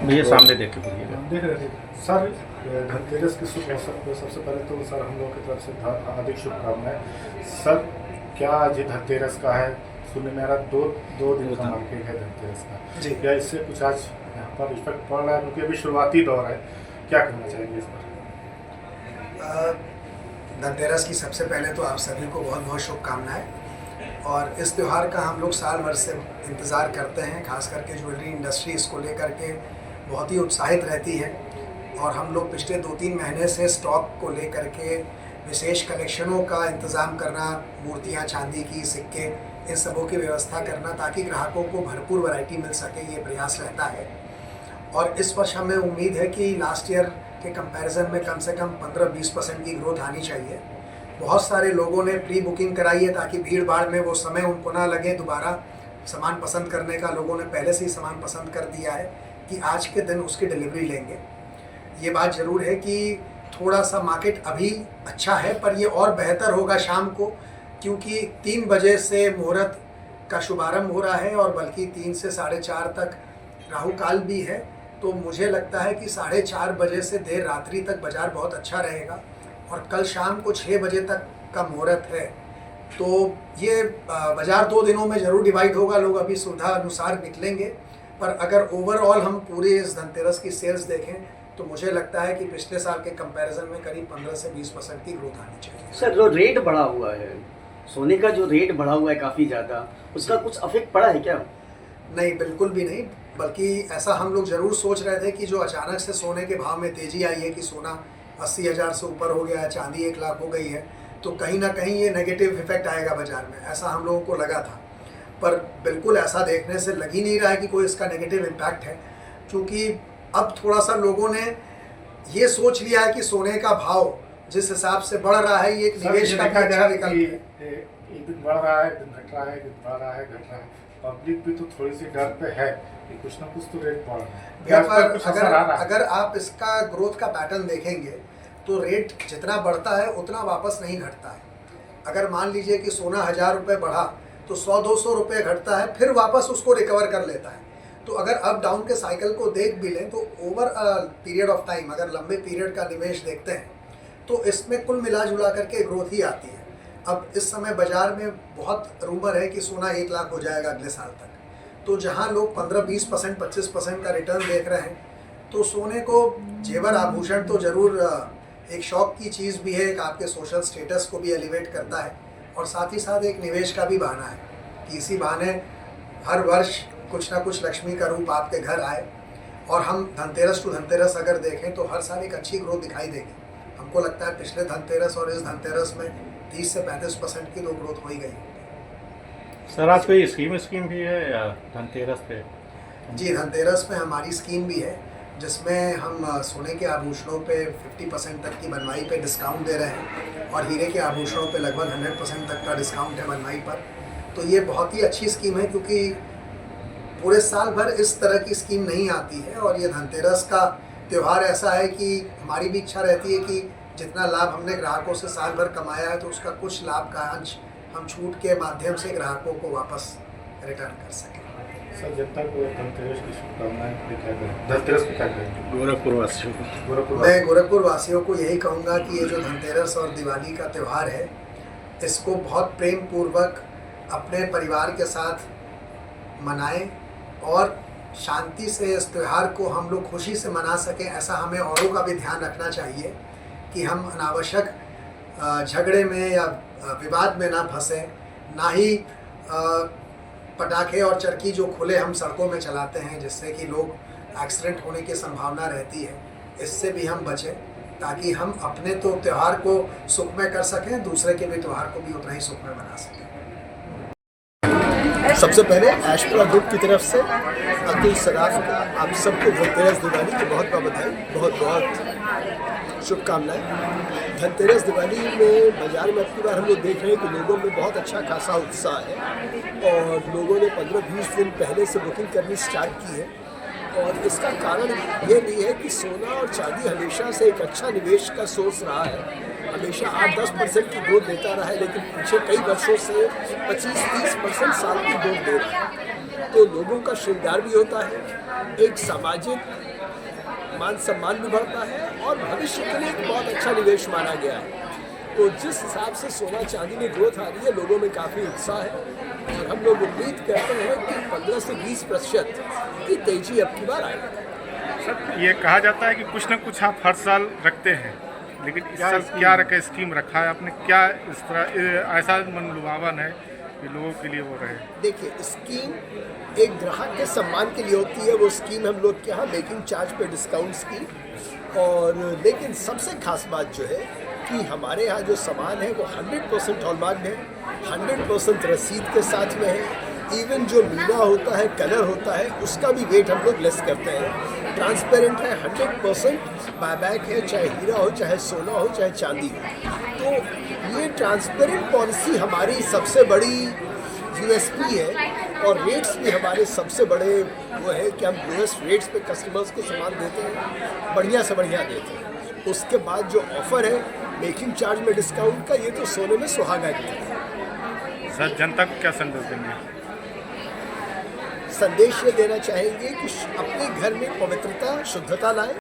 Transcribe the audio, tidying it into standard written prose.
भैया सामने देख के बोलिएगा। देख रहे थे सर। धनतेरस के शुभ अवसर पर सबसे पहले तो सर हम लोग की तरफ से हार्दिक शुभकामनाएं। सर क्या आज ये धनतेरस का है? सुनने में आ रहा दो दिन का मार्केट है धनतेरस का जी। क्या इससे कुछ आज यहाँ पर इफेक्ट पड़ रहा है? क्योंकि अभी शुरुआती दौर है, क्या कहना चाहेंगे इस पर? धनतेरस की सबसे पहले तो आप सभी को बहुत बहुत शुभकामनाएं। और इस त्यौहार का हम लोग साल भर से इंतज़ार करते हैं, खास करके ज्वेलरी इंडस्ट्री इसको लेकर के बहुत ही उत्साहित रहती है। और हम लोग पिछले 2-3 महीने से स्टॉक को लेकर के विशेष कलेक्शनों का इंतज़ाम करना, मूर्तियां, चांदी की, सिक्के, इन सबों की व्यवस्था करना ताकि ग्राहकों को भरपूर वैरायटी मिल सके, ये प्रयास रहता है। और इस वर्ष हमें उम्मीद है कि लास्ट ईयर के कंपैरिजन में कम से कम 15-20% की ग्रोथ आनी चाहिए। बहुत सारे लोगों ने प्री बुकिंग कराई है ताकि भीड़ भाड़ में वो समय उनको ना लगे दोबारा सामान पसंद करने का। लोगों ने पहले से ही सामान पसंद कर दिया है कि आज के दिन उसकी डिलीवरी लेंगे। ये बात ज़रूर है कि थोड़ा सा मार्केट अभी अच्छा है, पर ये और बेहतर होगा शाम को, क्योंकि 3 बजे से मुहूर्त का शुभारंभ हो रहा है और बल्कि 3 से 4:30 तक राहु काल भी है। तो मुझे लगता है कि 4:30 बजे से देर रात्रि तक बाज़ार बहुत अच्छा रहेगा। और कल शाम को 6 बजे तक का मुहूर्त है। तो ये बाज़ार 2 दिनों में ज़रूर डिवाइड होगा, लोग अभी सुविधा अनुसार निकलेंगे। पर अगर ओवरऑल हम पूरे इस धनतेरस की सेल्स देखें तो मुझे लगता है कि पिछले साल के कंपैरिजन में करीब 15 से 20% की ग्रोथ आनी चाहिए। सर, जो रेट बढ़ा हुआ है, सोने का जो रेट बढ़ा हुआ है काफ़ी ज़्यादा, उसका कुछ अफेक्ट पड़ा है क्या? नहीं, बिल्कुल भी नहीं। बल्कि ऐसा हम लोग ज़रूर सोच रहे थे कि जो अचानक से सोने के भाव में तेज़ी आई है कि सोना 80,000 से ऊपर हो गया है, चांदी 1 लाख हो गई है, तो कहीं ना कहीं ये नेगेटिव इफेक्ट आएगा बाज़ार में, ऐसा हम लोगों को लगा था। पर बिल्कुल ऐसा देखने से लग ही नहीं रहा है कि कोई इसका नेगेटिव इम्पैक्ट है, क्योंकि अब थोड़ा सा लोगों ने ये सोच लिया है कि सोने का भाव जिस हिसाब से बढ़ रहा है, ये एक निवेश का भी अच्छा विकल्प है। एक दिन बढ़ रहा है, एक दिन घट रहा है, एक दिन बढ़ रहा है, घट रहा है। पब्लिक भी तो थोड़ी सी डर पे है कि कुछ ना कुछ तो रेट बढ़ रहा है। अगर आप इसका ग्रोथ का पैटर्न देखेंगे तो रेट जितना बढ़ता है उतना वापस नहीं घटता है। अगर मान लीजिए कि सोना 1000 रुपये बढ़ा तो 100-200 रुपये घटता है, फिर वापस उसको रिकवर कर लेता है। तो अगर अप डाउन के साइकिल को देख भी लें तो ओवर पीरियड ऑफ टाइम, अगर लंबे पीरियड का निवेश देखते हैं तो इसमें कुल मिला जुला करके ग्रोथ ही आती है। अब इस समय बाज़ार में बहुत रूमर है कि सोना 1 लाख हो जाएगा अगले साल तक। तो जहां लोग 15-20%, 25% का रिटर्न देख रहे हैं, तो सोने को जेवर आभूषण तो ज़रूर एक शौक की चीज़ भी है, एक आपके सोशल स्टेटस को भी एलिवेट करता है और साथ ही साथ एक निवेश का भी बहाना है कि इसी बहाने हर वर्ष कुछ ना कुछ लक्ष्मी का रूप आपके घर आए। और हम धनतेरस टू धनतेरस अगर देखें तो हर साल एक अच्छी ग्रोथ दिखाई देगी। हमको लगता है पिछले धनतेरस और इस धनतेरस में 30 से 35% की तो ग्रोथ हो ही गई। सर, आज कोई स्कीम भी है या धनतेरस पे? जी, धनतेरस में हमारी स्कीम भी है जिसमें हम सोने के आभूषणों पे 50% तक की बनवाई पे डिस्काउंट दे रहे हैं और हीरे के आभूषणों पे लगभग 100% तक का डिस्काउंट है बनवाई पर। तो ये बहुत ही अच्छी स्कीम है, क्योंकि पूरे साल भर इस तरह की स्कीम नहीं आती है। और ये धनतेरस का त्यौहार ऐसा है कि हमारी भी इच्छा रहती है कि जितना लाभ हमने ग्राहकों से साल भर कमाया है तो उसका कुछ लाभ का अंश हम छूट के माध्यम से ग्राहकों को वापस रिटर्न कर सकें। सर, जनता को धनतेरस की शुभकामनाएं क्या करें? धनतेरस पे क्या करेंगे गोरखपुर वासियों को? मैं गोरखपुर वासियों को यही कहूँगा कि ये जो धनतेरस और दिवाली का त्यौहार है, इसको बहुत प्रेम पूर्वक अपने परिवार के साथ मनाएं और शांति से इस त्यौहार को हम लोग खुशी से मना सकें, ऐसा हमें औरों का भी ध्यान रखना चाहिए कि हम अनावश्यक झगड़े में या विवाद में ना फंसे। ना ही पटाखे और चरखी जो खुले हम सड़कों में चलाते हैं जिससे कि लोग एक्सीडेंट होने की संभावना रहती है, इससे भी हम बचें ताकि हम अपने तो त्यौहार को सुखमय कर सकें, दूसरे के भी त्यौहार को भी उतना ही सुखमय बना सकें। सबसे पहले एस्ट्रा ग्रुप की तरफ से अब्दुल सराफ का आप सबको धनतेरस दिवाली की बहुत बहुत बधाई, बहुत बहुत शुभकामनाएं। धनतेरस दिवाली में बाज़ार में अब की बार हम लोग देख रहे हैं कि लोगों में बहुत अच्छा खासा उत्साह है और लोगों ने 15-20 दिन पहले से बुकिंग करनी स्टार्ट की है। और इसका कारण ये भी है कि सोना और चांदी हमेशा से एक अच्छा निवेश का सोर्स रहा है, हमेशा 8-10% की ग्रोथ देता रहा है, लेकिन पिछले कई वर्षों से 25-30% साल की ग्रोथ दे रहा है। तो लोगों का श्रृंगार भी होता है, एक सामाजिक मान सम्मान भी बढ़ता है और भविष्य के लिए एक बहुत अच्छा निवेश माना गया है। तो जिस हिसाब से सोना चांदी में ग्रोथ आ रही है, लोगों में काफ़ी उत्साह है और हम लोग उम्मीद करते हैं कि 15 से 20% की तेजी अब की बार आएगी। सर ये कहा जाता है कि कुछ ना कुछ आप हर साल रखते हैं, लेकिन इस साल क्या रखा स्कीम रखा है आपने? क्या इस तरह ऐसा मन लुभावन है कि लोगों के लिए वो रहे? देखिए, स्कीम एक ग्राहक के सम्मान के लिए होती है। वो स्कीम हम लोग के यहाँ मेकिंग चार्ज पे डिस्काउंट स्कीम, और लेकिन सबसे खास बात जो है कि हमारे यहाँ जो सामान है वो 100% हॉलमार्क है, 100% रसीद के साथ में है। इवन जो मीना होता है, कलर होता है, उसका भी वेट हम लोग लेस करते हैं। ट्रांसपेरेंट है, 100% बायबैक है, चाहे हीरा हो, चाहे सोना हो, चाहे चांदी हो। तो ये ट्रांसपेरेंट पॉलिसी हमारी सबसे बड़ी यूएसपी है, और रेट्स भी हमारे सबसे बड़े वो है कि हम लोएस्ट रेट्स पे कस्टमर्स को सामान देते हैं, बढ़िया से बढ़िया देते हैं। उसके बाद जो ऑफ़र है मेकिंग चार्ज में डिस्काउंट का, ये तो सोने में सुहागा है। सर जनता को क्या संदेश देंगे? संदेश ये देना चाहेंगे कि अपने घर में पवित्रता, शुद्धता लाएं